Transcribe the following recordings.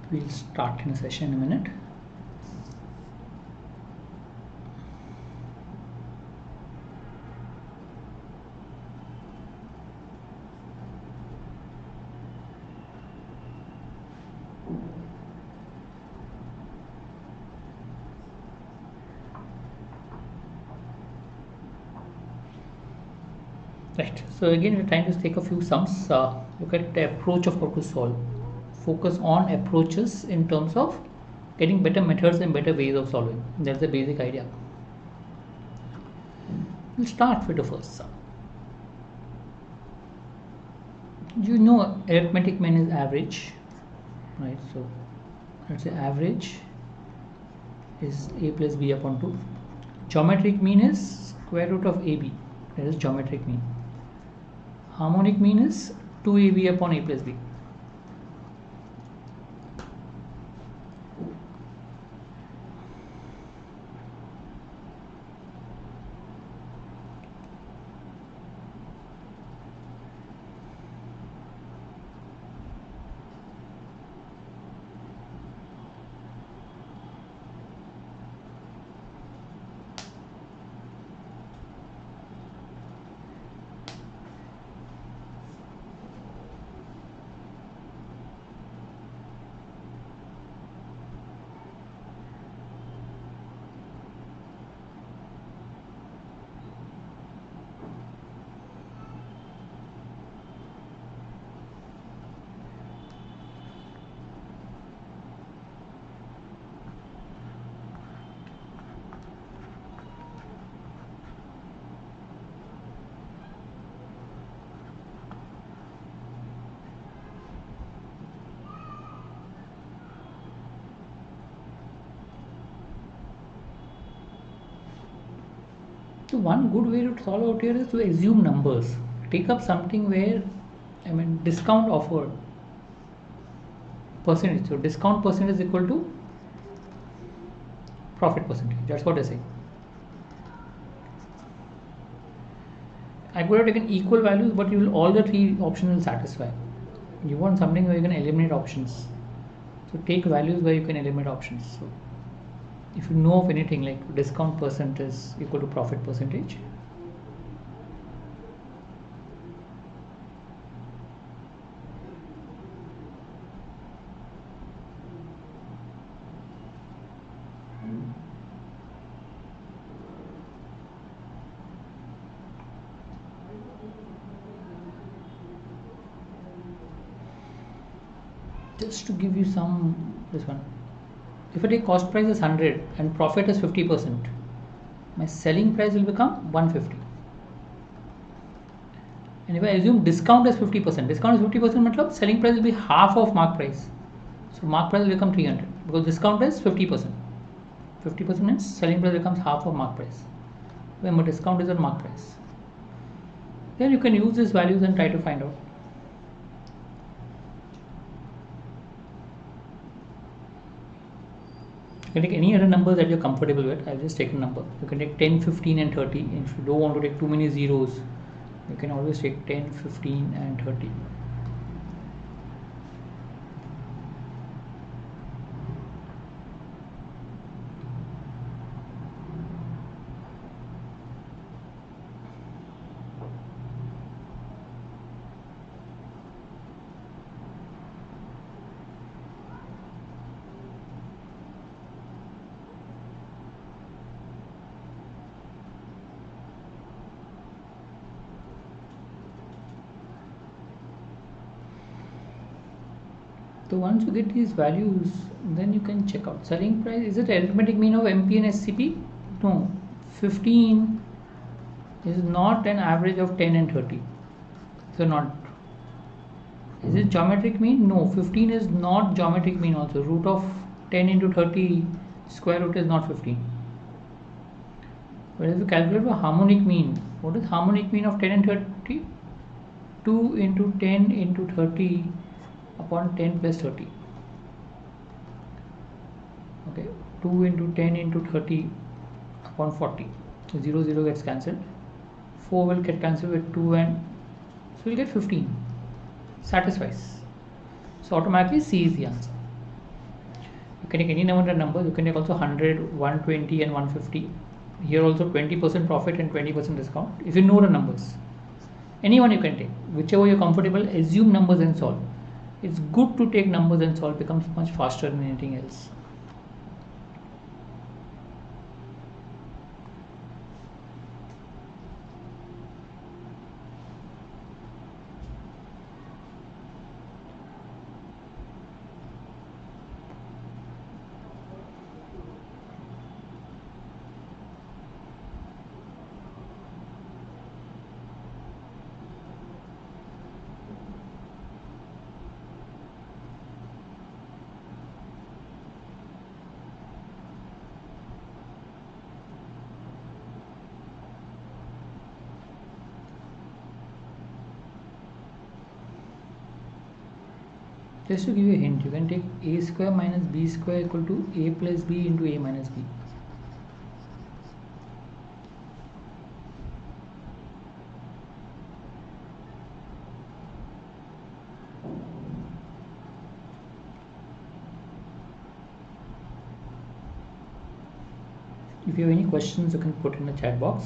We'll start in a session in a minute. Right, so again we're trying to take a few sums. Look at the approach of how to solve. Focus on approaches in terms of getting better methods and better ways of solving. That's the basic idea. We'll start with the first sum. You know arithmetic mean is average, right? So let's say average is a plus b upon 2. Geometric mean is square root of ab. That is geometric mean. Harmonic mean is 2ab upon a plus b. So one good way to solve out here is to assume numbers. Take up something where, discount offered percentage. So discount percentage is equal to profit percentage. That's what I say. I could have taken equal values, but you will all the three options will satisfy. You want something where you can eliminate options. So take values where you can eliminate options. So if you know of anything like discount percent is equal to profit percentage, just to give you some, this one. If I take cost price as 100 and profit is 50%, my selling price will become 150. And if I assume discount is 50%, discount is 50%, matlab selling price will be half of mark price. So mark price will become 300 because discount is 50%. 50% means selling price becomes half of mark price. Remember, discount is on mark price. Then you can use these values and try to find out. You can take any other number that you're comfortable with. I'll just take a number. You can take 10, 15 and 30. And if you don't want to take too many zeros, you can always take 10, 15 and 30. So once you get these values, then you can check out selling price. Is it arithmetic mean of MP and SCP? No, 15 is not an average of 10 and 30. So not. Is it geometric mean? No, 15 is not geometric mean also. Root of 10 into 30 square root is not 15. But if you calculate the harmonic mean, what is harmonic mean of 10 and 30? 2 into 10 into 30 upon 10 plus 30. Okay, 2 into 10 into 30 upon 40. 0, 0 gets cancelled. 4 will get cancelled with 2 and so we'll get 15. Satisfies. So automatically C is the answer. You can take any number of numbers. You can take also 100, 120 and 150. Here also 20% profit and 20% discount. If you know the numbers, anyone you can take, whichever you're comfortable, assume numbers and solve. It's good to take numbers and solve, becomes much faster than anything else. Just to give you a hint, you can take a square minus b square equal to a plus b into a minus b. If you have any questions, you can put in the chat box.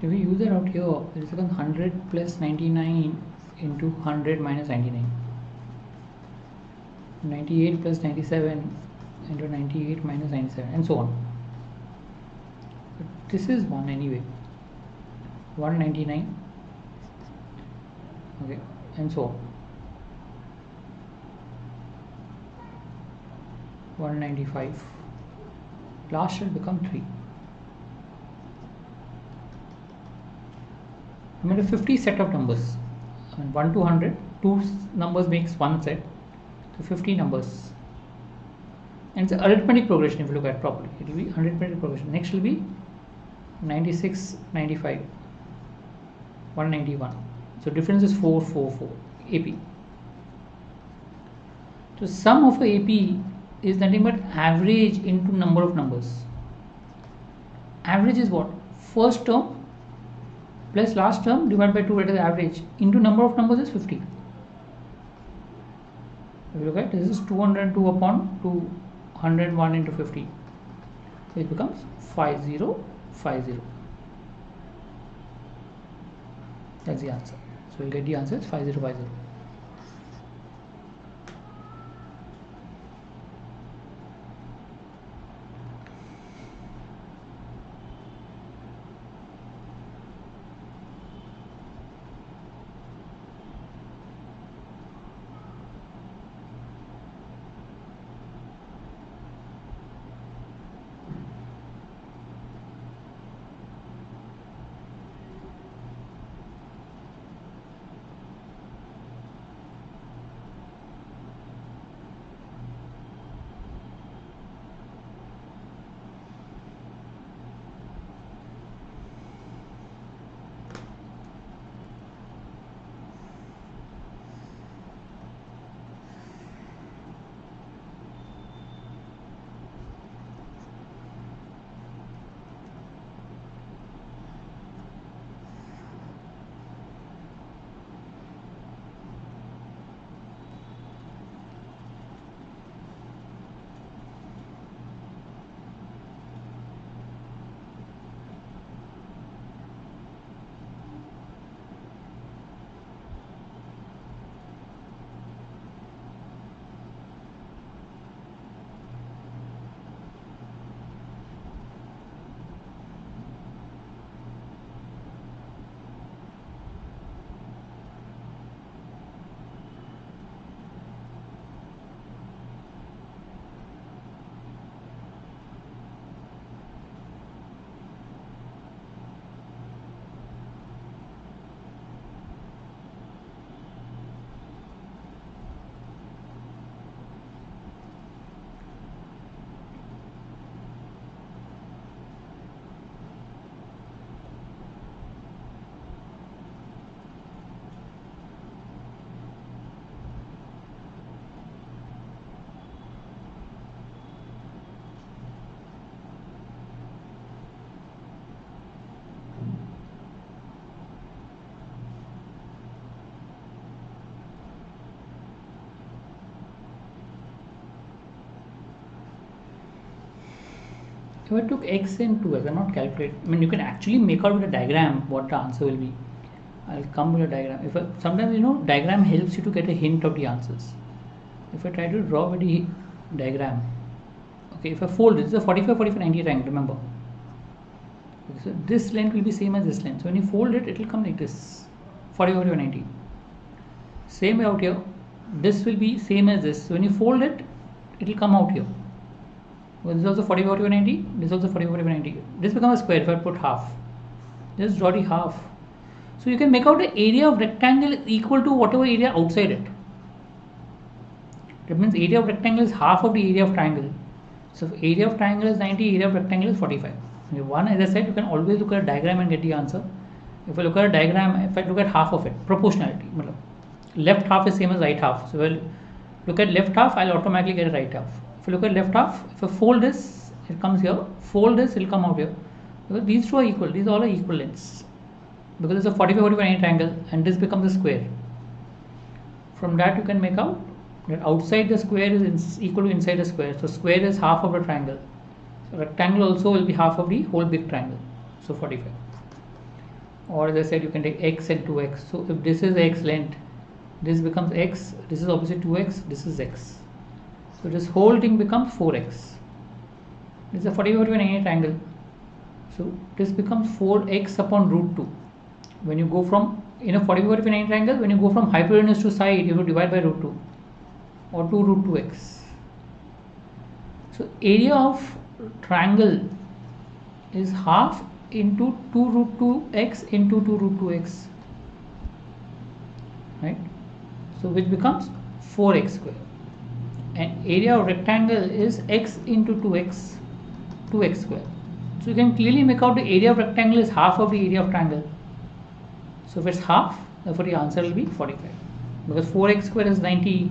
If we use it out here, it is 100 plus 99 into 100 minus 99. 98 plus 97 into 98 minus 97, and so on. But this is 1 anyway. 199. Okay, and so on. 195. Last should become 3. I made a 50 set of numbers. 1 to 100, 2 numbers makes one set, so 50 numbers. And it's an arithmetic progression if you look at it properly. It will be arithmetic progression. Next will be 96, 95, 191. So difference is 4, 4, 4. AP. So sum of a AP is nothing but average into number of numbers. Average is what? First term plus last term divided by 2, that is average, into number of numbers is 50. If you look at this is 202 upon 201 into 50. So it becomes 5050. That's the answer. So we'll get the answer is 5050. If I took x and 2x, I'm not calculate. I mean, you can actually make out with a diagram what the answer will be. I'll come with a diagram. Sometimes diagram helps you to get a hint of the answers. If I try to draw with the diagram, okay, if I fold it, it's a 45, 45, 90 triangle, remember. Okay, so this length will be same as this length. So when you fold it, it will come like this, 45, 45, 90. Same way out here, this will be same as this. So when you fold it, it will come out here. Well, this is also 45, 45, 90. This is also 45, 45, 90. This becomes a square if I put half. Just draw the half. So you can make out the area of rectangle is equal to whatever area outside it. That means area of rectangle is half of the area of triangle. So if area of triangle is 90, area of rectangle is 45. One, as I said, you can always look at a diagram and get the answer. If I look at a diagram, if I look at half of it, proportionality. Left half is same as right half. So we'll look at left half, I'll automatically get a right half. If you look at left half, if I fold this, it comes here. Fold this, it will come out here. Because these two are equal. These all are equal lengths. Because it's a 45, 45 triangle, and this becomes a square. From that you can make out that outside the square is equal to inside the square. So square is half of the triangle. So rectangle also will be half of the whole big triangle. So 45. Or as I said, you can take x and 2x. So if this is x length, this becomes x, this is obviously 2x, this is x. So this whole thing becomes 4x. This is a 45, 45 triangle. So this becomes 4x upon root 2. When you go from, in a 45, 45 triangle, when you go from hypotenuse to side, you have to divide by root 2 or 2 root 2x. So area of triangle is half into 2 root 2x into 2 root 2x, right? So which becomes 4x square. And area of rectangle is x into 2x, 2x square. So you can clearly make out the area of rectangle is half of the area of triangle. So if it's half, therefore the answer will be 45. Because 4x square is 90,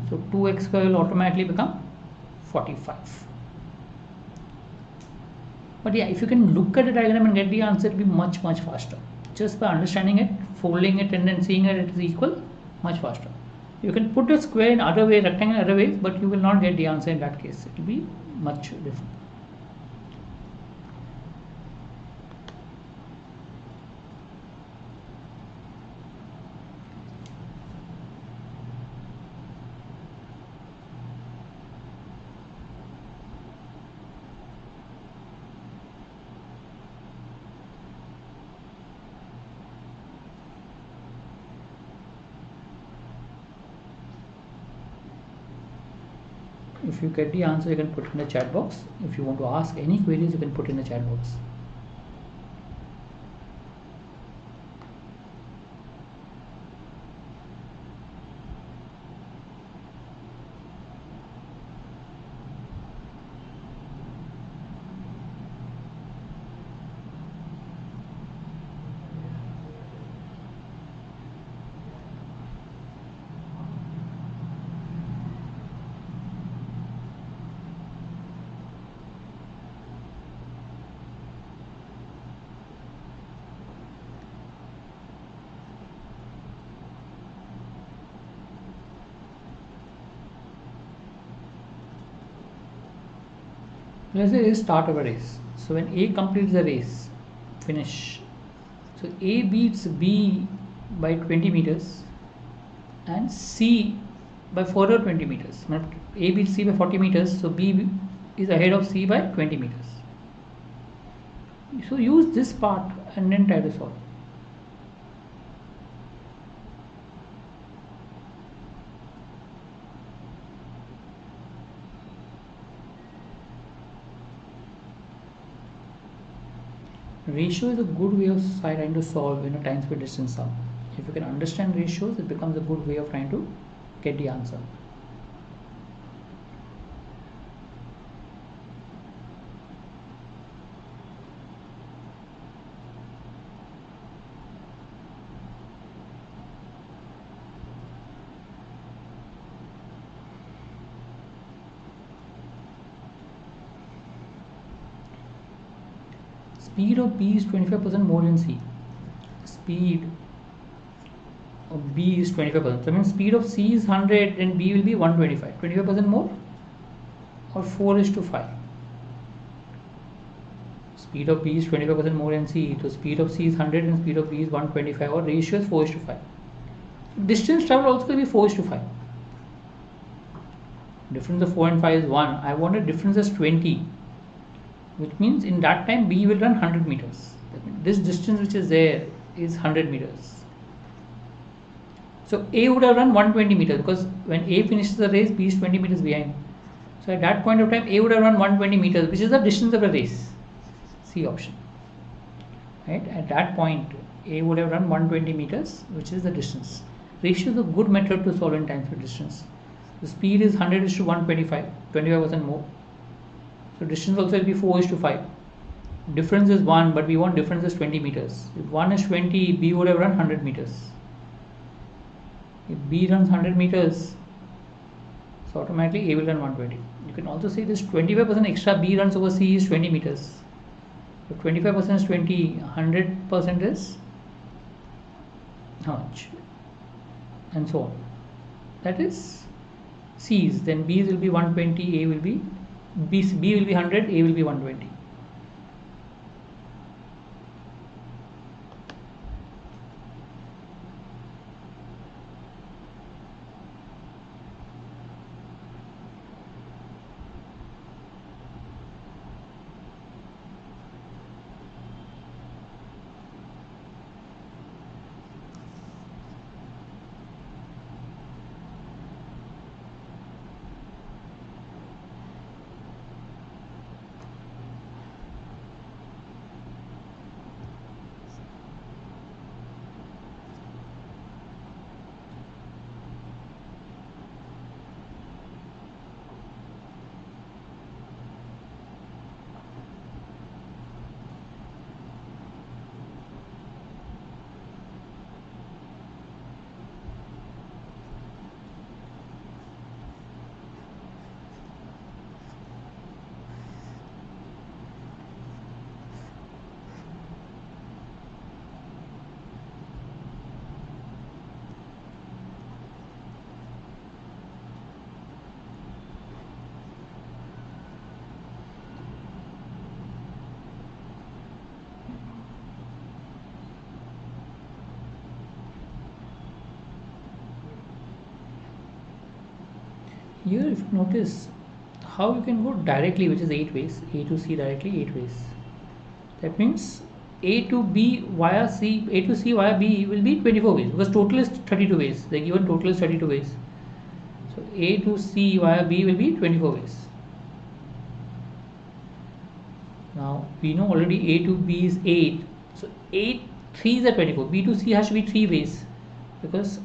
so 2x square will automatically become 45. But yeah, if you can look at the diagram and get the answer, it will be much, much faster. Just by understanding it, folding it and then seeing that it is equal, much faster. You can put a square in other way, rectangle in other ways, but you will not get the answer in that case. It will be much different. If you get the answer, you can put in the chat box. If you want to ask any queries, you can put in the chat box. Let's say it's start of a race. So when A completes the race, finish. So A beats B by 20 meters and C by further 20 meters. A beats C by 40 meters, so B is ahead of C by 20 meters. So use this part and then try to solve. Ratio is a good way of trying to solve time space distance sum. If you can understand ratios, it becomes a good way of trying to get the answer. Speed of B is 25% more than C. Speed of B is 25%. So I mean speed of C is 100 and B will be 125. 25% more or 4:5. speed of B is 25% more than C, so speed of C is 100 and speed of B is 125, or ratio is 4:5. Distance traveled also will be 4:5. Difference of 4 and 5 is 1. I want a difference as 20, which means in that time B will run 100 meters. This distance which is there is 100 meters. So A would have run 120 meters, because when A finishes the race, B is 20 meters behind. So at that point of time, A would have run 120 meters, which is the distance of the race. C option. Right? At that point, A would have run 120 meters, which is the distance. Ratio is a good method to solve in time for distance. The speed is 100:125, 25% more. So distance also will be 4:5. Difference is 1, but we want difference is 20 meters. If 1 is 20, B would have run 100 meters. If B runs 100 meters, so automatically A will run 120. You can also say this 25% extra B runs over C is 20 meters. So 25% is 20, 100% is how much? And so on. That is C's. Then B's will be 120, A will be B will be 100, A will be 120. Here if you notice how you can go directly, which is 8 ways, A to C directly 8 ways. That means A to B via C, A to C via B will be 24 ways, because total is 32 ways. The given total is 32 ways. So A to C via B will be 24 ways. Now we know already A to B is 8. So 8, 3 is a 24. B to C has to be 3 ways, because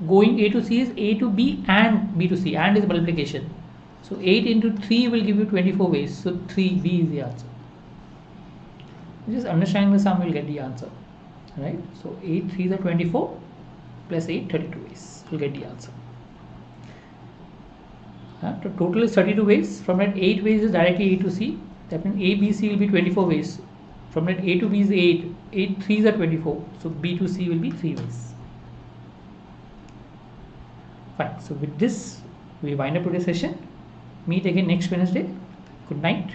going A to C is A to B and B to C, and is multiplication. So 8 into 3 will give you 24 ways. So 3B is the answer. Just understanding the sum will get the answer. Right? So 8 3 is 24 plus 8, 32 ways will get the answer. The total is 32 ways. From that 8 ways is directly A to C. That means A, B, C will be 24 ways. From that A to B is 8. 8 3 is 24. So B to C will be 3 ways. Fine. So with this, we wind up today's session. Meet again next Wednesday. Good night.